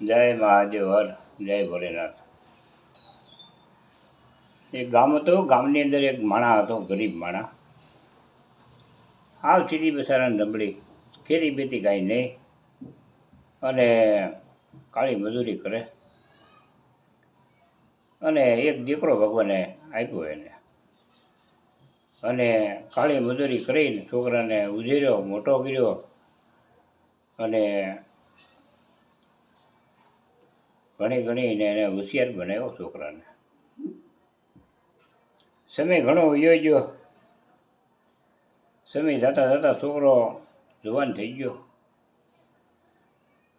જય મહાદેવ હર જય ભોલેનાથ. એક ગામ હતું. ગામની અંદર એક માણા હતો, ગરીબ માણા. આવ સીધી બસારાને નબળી, ખેતી બેતી કાંઈ નહીં, અને કાળી મજૂરી કરે. અને એક દીકરો ભગવાને આપ્યો એને, અને કાળી મજૂરી કરીને છોકરાને ઉછેર્યો, મોટો કર્યો, અને ઘણી ઘણીને એને હોશિયાર બનાવ્યો છોકરાને. સમય ઘણો વયો ગયો. સમય જતાં જતાં છોકરો જવાન થઈ ગયો.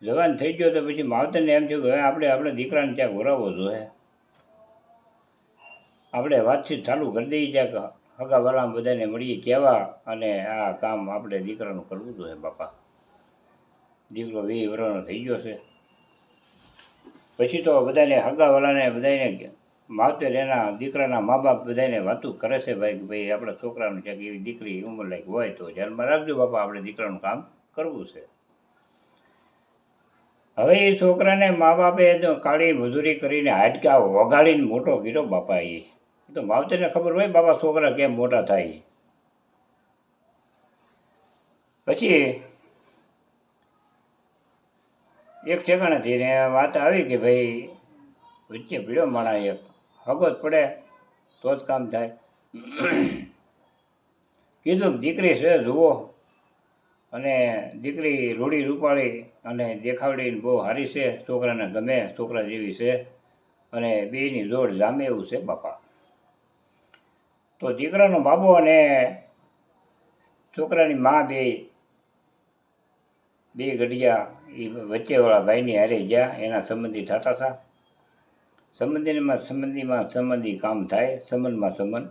જવાન થઈ ગયો તો પછી માવતરને એમ થયું કે હવે આપણે દીકરાને ક્યાંક વરાવવો જોઈએ. આપણે વાતચીત ચાલુ કરી દઈએ, ક્યાંક હગાવાલામાં બધાને મળીએ કહેવા, અને આ કામ આપણે દીકરાનું કરવું જોઈએ. બાપા, દીકરો 20 વર્ષનો થઈ ગયો છે. પછી તો બધાને હગાવાલાને બધાને માવતર એના દીકરાના મા બાપ બધાને વાતું કરે છે, ભાઈ આપણા છોકરાનું ક્યાંક એવી દીકરી ઉંમરલાયક હોય તો ધ્યાનમાં રાખજો બાપા, આપણે દીકરાનું કામ કરવું છે. હવે એ છોકરાને મા બાપે તો કાળી મજૂરી કરીને હાડકા વગાડીને મોટો કર્યો બાપા. એ તો માવતરને ખબર હોય બાપા છોકરા કેમ મોટા થાય. પછી એક ઠેકાણાથી ને વાત આવી કે ભાઈ વચ્ચે પીળો માણા એક હગો જ પડે તો જ કામ થાય. કીધું દીકરી છે જુઓ, અને દીકરી રૂડી રૂપાળી અને દેખાવડીને બહુ સારી છે, છોકરાને ગમે, છોકરા જેવી છે, અને બેયની જોડ જામે એવું છે બાપા. તો દીકરાનો બાબો અને છોકરાની મા બે ઘડિયા એ વચ્ચેવાળા ભાઈની હારે ગયા. એના સંબંધી થતા હતા. સંબંધી કામ થાય, સંબંધમાં સંબંધ.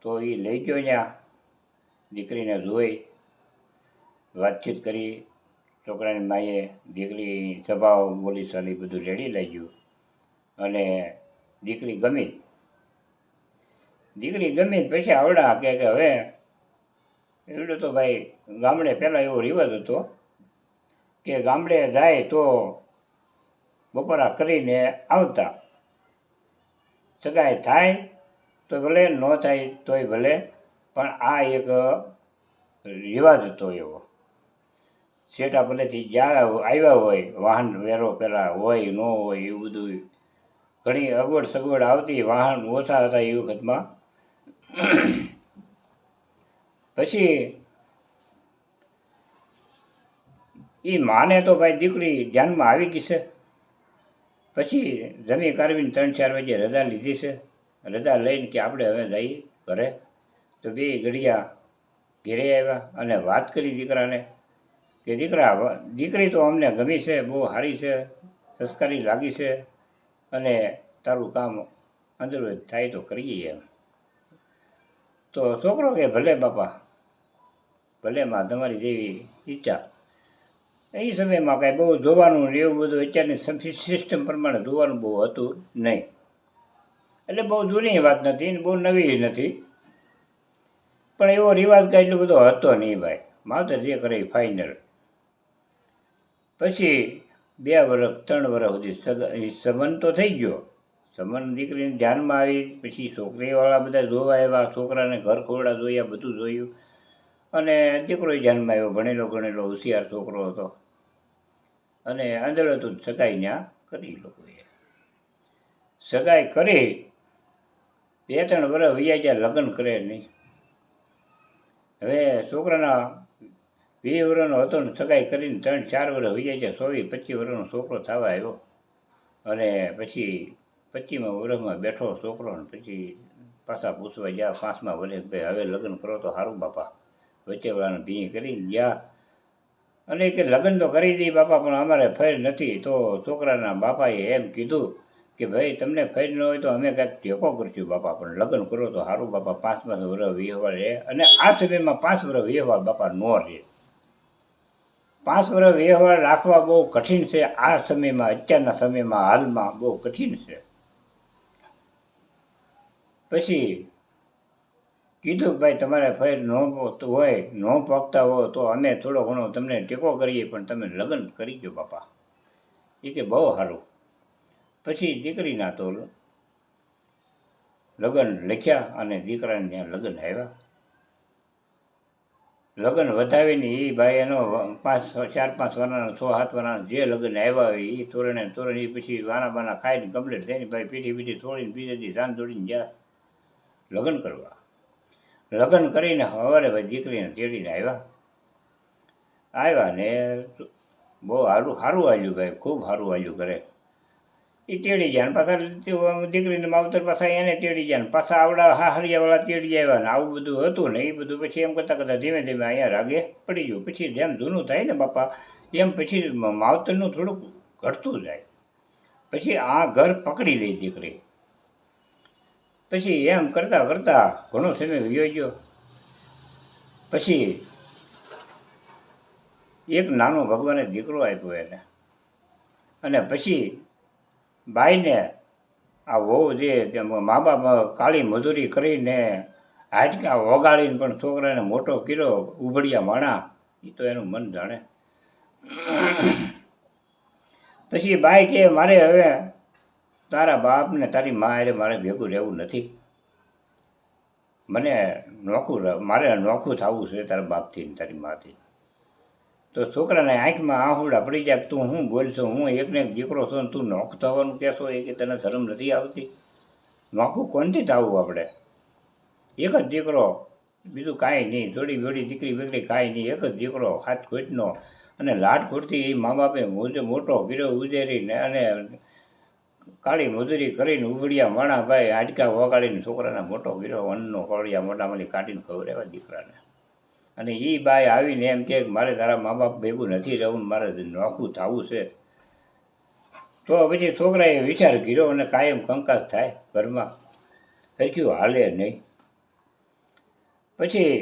તો એ લઈ ગયો ત્યાં, દીકરીને જોઈ, વાતચીત કરી. છોકરાની માએ દીકરી સ્વભાવ બોલી ચાલી બધું રેડી લાગ્યું, અને દીકરી ગમી. પછી આવડા કે હવે એવડો તો ભાઈ ગામડે પહેલાં એવો રિવાજ હતો કે ગામડે જાય તો બપોરા કરીને આવતા. સગાઈ થાય તો ભલે, ન થાય તોય ભલે, પણ આ એક રિવાજ હતો એવો. શેઠા ભલેથી જ્યાં આવ્યા હોય, વાહન વેરો પહેલાં હોય ન હોય એવું બધું ઘણી અગવડ સગવડ આવતી, વાહન ઓછા હતા એ વખતમાં. પછી એ માને તો ભાઈ દીકરી ધ્યાનમાં આવી ગઈ છે. પછી જમી કાઢવીને 3-4 વાગે રજા લીધી છે. રજા લઈને કે આપણે હવે જઈએ ઘરે. તો બે ઘડિયા ઘેરે આવ્યા અને વાત કરી દીકરાને કે દીકરી તો અમને ગમી છે, બહુ સારી છે, સંસ્કારી લાગી છે, અને તારું કામ અંદર થાય તો કરીએ એમ. તો છોકરો કે ભલે બાપા, ભલે માં, તમારી જેવી ઈચ્છા. એ સમયમાં કાંઈ બહુ જોવાનું એવું બધું અત્યારની સિસ્ટમ પ્રમાણે જોવાનું બહુ હતું નહીં. એટલે બહુ જૂની વાત નથી ને બહુ નવી નથી, પણ એવો રિવાજ કાંઈ એટલો બધો હતો નહીં ભાઈ. માવતર જે કરે એ ફાઇનલ. પછી 2 વર્ષ 3 વર્ષ સુધી સંબંધ તો થઈ ગયો. સંબંધ દીકરીને ધ્યાનમાં આવી. પછી છોકરીવાળા બધા જોવા આવ્યા, છોકરાને ઘર ખોરડા જોયા, બધું જોયું, અને દીકરો ધ્યાનમાં આવ્યો. ભણેલો ગણેલો હોશિયાર છોકરો હતો, અને અંદર હતું સગાઈ ત્યાં કરી. લોકોએ સગાઈ કરી 2-3 વર્ષ વૈયા ત્યાં લગ્ન કરે નહીં. હવે છોકરાના 20 વર્ષનો હતો ને સગાઈ કરીને 3-4 વર્ષ વૈયા ત્યાં 24-25 વર્ષનો છોકરો થવા આવ્યો. અને પછી 25મા વર્ષમાં બેઠો છોકરો, ને પછી પાછા પૂછવા ગયા 5મા વર્ષે, ભાઈ હવે લગ્ન કરો તો સારું બાપા. વચ્ચેવાળાને ભીંગ કરીને ગયા, અને કે લગ્ન તો કરી દઈએ બાપા, પણ અમારે ફેર નથી. તો છોકરાના બાપાએ એમ કીધું કે ભાઈ તમને ફેર ન હોય તો અમે કાંઈક ટેકો કરશું બાપા, પણ લગ્ન કરો તો સારું બાપા. 5 વર્ષ વ્યવહાર રહે, અને આ સમયમાં 5 વર્ષ વ્યવહાર બાપા ન રહે. 5 વર્ષ વ્યવહાર રાખવા બહુ કઠિન છે આ સમયમાં, અત્યારના સમયમાં, હાલમાં બહુ કઠિન છે. પછી કીધું કે ભાઈ તમારે ફેર ન હોય, ન પગતા હોય તો અમે થોડો ઘણો તમને ટેકો કરીએ, પણ તમે લગ્ન કરી દો બાપા. એ કે બહુ સારું. પછી દીકરીના તો લગ્ન લખ્યા અને દીકરાને ત્યાં લગ્ન આવ્યા. લગ્ન વધાવીને એ ભાઈ એનો 4-5 વર્ષના 6-7 વર્ષના જે લગ્ન આવ્યા હોય એ તોરણે તોરણ એ પછી વાના બાના ખાઈને કમ્પ્લીટ થઈને ભાઈ પીઠી છોડીને બીજે દી જાન દોડીને ગયા લગ્ન કરવા. લગ્ન કરીને સવારે ભાઈ દીકરીને તેડીને આવ્યા ને બહુ સારું હાલ્યું ભાઈ, ખૂબ સારું હાલ્યું કરે. એ તેડી ગયા ને પાછા દીકરીને માવતર પાછા એને તેડી ગયા ને પાછા આવડા હાહરિયાવાળા તેડી આવ્યા ને આવું બધું હતું ને. એ બધું પછી એમ કરતાં ધીમે ધીમે અહીંયા રાગે પડી ગયું. પછી જેમ જૂનું થાય ને બાપા એમ પછી માવતરનું થોડુંક ઘટતું જાય. પછી આ ઘર પકડી લઈ દીકરી. પછી એમ કરતાં કરતાં ઘણો સમય વયો ગયો. પછી એક નાનો ભગવાને દીકરો આપ્યો એને. અને પછી બાઈને આ વહુ જે મા બાપ કાળી મજૂરી કરીને હાડકા વગાડીને પણ છોકરાને મોટો કર્યો ઉભડિયા માણા, એ તો એનું મન જાણે. પછી બાઈ કે મારે હવે તારા બાપને તારી મા એટલે મારે ભેગું રહેવું નથી, મારે નોખું થવું છે તારા બાપથી ને તારી માથી. તો છોકરાને આંખમાં આહુડા પડી જાય, તું હું બોલશો, હું એકને એક દીકરો છો ને તું નોખું થવાનું કહેશો, એ કે તને શરમ નથી આવતી? નોખું કોનથી થવું આપણે? એક જ દીકરો, બીજું કાંઈ નહીં, જોડી જોડી દીકરી બીકરી કાંઈ નહીં, એક જ દીકરો હાથ ખોટનો. અને લાડખોટથી એ મા બાપે મોટો કર્યો ઉજેરીને અને કાળી મજૂરી કરીને ઉભડિયા માણા ભાઈ હાડકા વગાડીને છોકરાને મોટો કર્યો, અન્નનો કોળિયા મોટામાંથી કાઢીને ખવડાવ્યા દીકરાને. અને એ બાઈ આવીને એમ કે મારે તારા મા બાપ ભેગું નથી રહેવું, મારે નોખું થવું છે. તો પછી છોકરાએ વિચાર કર્યો અને કાયમ કંકાસ થાય ઘરમાં, હરખ્યું હાલે નહીં. પછી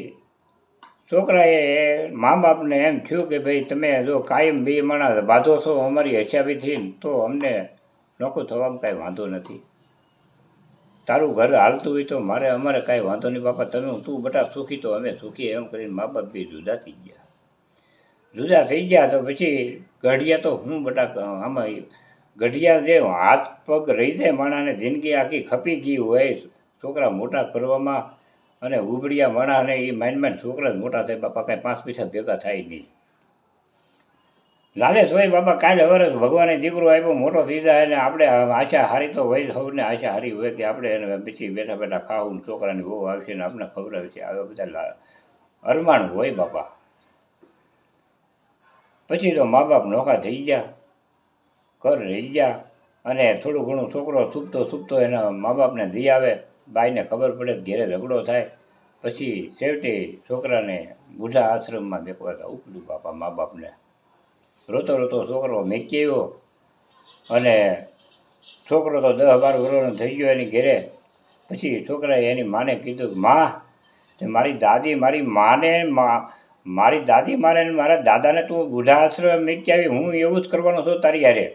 છોકરાએ મા બાપને એમ થયું કે ભાઈ તમે જો કાયમ બે માણસ બાંધો છો અમારી હિસાબીથી તો અમને નોખું થવામાં કાંઈ વાંધો નથી. તારું ઘર હાલતું હોય તો અમારે કાંઈ વાંધો નહીં બાપા, તું બટા સુખી તો અમે સુખી. એમ કરીને મા બાપ બી જુદા થઈ ગયા. તો પછી ગઢિયા તો હું બટા આમાં ગઢિયા જે હાથ પગ રહી જાય માણાને જિંદગી આખી ખપી ગઈ હોય છોકરા મોટા કરવામાં, અને ઉબડિયા માણાને એ માઇન્ડ છોકરા જ મોટા થાય બાપા, કાંઈ 5 પૈસા ભેગા થાય નહીં. લાલેશ હોય બાપા, કાલે વરસ ભગવાને દીકરો આપ્યો મોટો થઈ જાય અને આપણે આશા હારી તો હોય, સૌને આશા હારી હોય કે આપણે એને પછી બેઠા બેઠા ખાવું, છોકરાની બહુ આવશે ને આપણે ખવડાવશે, આવા બધા અરમાણ હોય બાપા. પછી તો મા બાપ નોખા થઈ ગયા, ઘર રહી ગયા, અને થોડું ઘણું છોકરો સૂપતો એના મા બાપને દઈ આવે. બાઈને ખબર પડે ઘેરે ઝઘડો થાય. પછી છેવટે છોકરાને બુઢા આશ્રમમાં મેકવા ઉપડ્યું બાપા મા બાપને. રોતો છોકરો મેકી આવ્યો અને છોકરો તો 10-12 વર્ષનો થઈ ગયો એની ઘેરે. પછી છોકરાએ એની માને કીધું કે માં, મારી દાદી મારે ને મારા દાદાને તું બુઢા આશ્રમ મેકી આવી, હું એવું જ કરવાનો છું તારી યારે.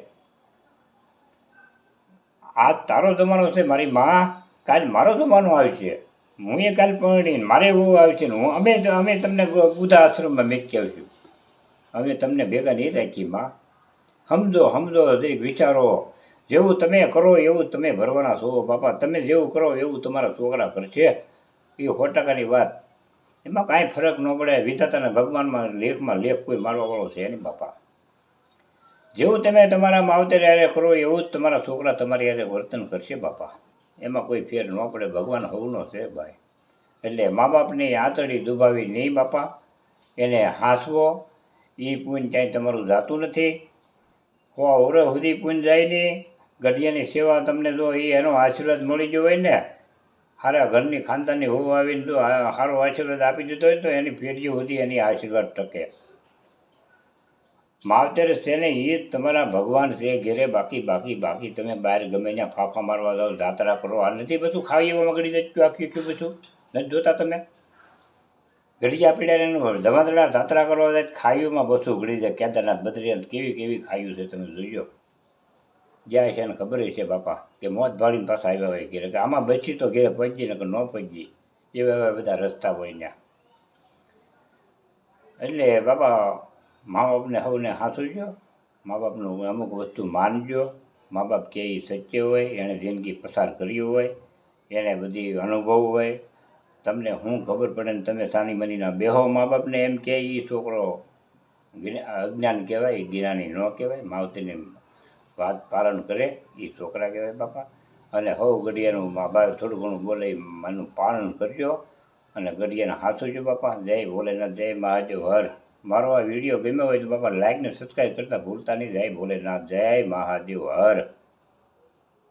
આ તારો જમાનો છે મારી માં, કાલ મારો જમાનો આવશે, હું એ કાલ પરણીને મારે એવું આવશે ને અમે તમને બુઢા આશ્રમમાં મેકી આવીશું, અમે તમને ભેગા નહીં રાખી માં. સમજો એક વિચારો, જેવું તમે કરો એવું તમે ભરવાના છો બાપા, તમે જેવું કરો એવું તમારા છોકરા કરશે. એ 100%ની વાત, એમાં કાંઈ ફરક ન પડે. વિધાતાના ભગવાનમાં લેખ કોઈ મારવાવાળો છે નહીં બાપા. જેવું તમે તમારા માવતર યારે કરો એવું જ તમારા છોકરા તમારી યારે વર્તન કરશે બાપા, એમાં કોઈ ફેર ન પડે. ભગવાન હવનો છે ભાઈ. એટલે મા બાપની આંતળી દુભાવી નહીં બાપા, એને હાંસવો. એ પૂન ક્યાંય તમારું જાતું નથી, 100 વર્ષ સુધી પૂન જાય નહીં. ગઢિયાની સેવા તમને જો એનો આશીર્વાદ મળી ગયો હોય ને, સારા ઘરની ખાનદાનની હોવ આવીને જો સારો આશીર્વાદ આપી દીધો હોય તો એની પેઢીઓ સુધી એની આશીર્વાદ ટકે. માવતર છે ને એ જ તમારા ભગવાન છે ઘેરે. બાકી તમે બહાર ગમે ત્યાં ફાફા મારવા જાઓ, જાત્રા કરો, આ નથી બધું ખાવી એવામાં ગળી જાય આખી બધું નથી જોતા તમે? ગઢિયા પીડાને ધમાધડા જાત્રા કરવા જાય ખાઈઓમાં બસું ગળી જાય. કેદારનાથ બદ્રીનાથ કેવી ખાયું છે તમે જોઈજો. જાય છે એને ખબર છે બાપા કે મોત ભાળીને પાછા આવ્યા હોય ઘેરે, કે આમાં બચી તો ઘેરે પહોંચી ને કે ન પહોંચી, એવા બધા રસ્તા હોય ત્યાં. એટલે બાપા મા બાપને સૌને હાંસું છો મા બાપનું અમુક વસ્તુ માનજો. મા બાપ કે એ સત્ય હોય, એણે જિંદગી પસાર કર્યું હોય, એને બધી અનુભવ હોય. તમને શું ખબર પડે ને તમે સાની મનીના બેહો મા બાપને એમ કે એ છોકરો અજ્ઞાન કહેવાય, જ્ઞાની ન કહેવાય. માવતરની વાત પાલન કરે એ છોકરા કહેવાય બાપા. અને હવ ઘડિયાનું મા બાપ થોડું ઘણું બોલે એનું પાલન કરજો અને ઘડિયાને હાંસવજો બાપા. જય ભોલેનાથ, જય મહાદેવ હર. મારો આ વિડીયો ગમ્યો હોય તો બાપા લાઈક ને સબસ્ક્રાઈબ કરતા ભૂલતા નહીં. જય ભોલેનાથ, જય મહાદેવ હર.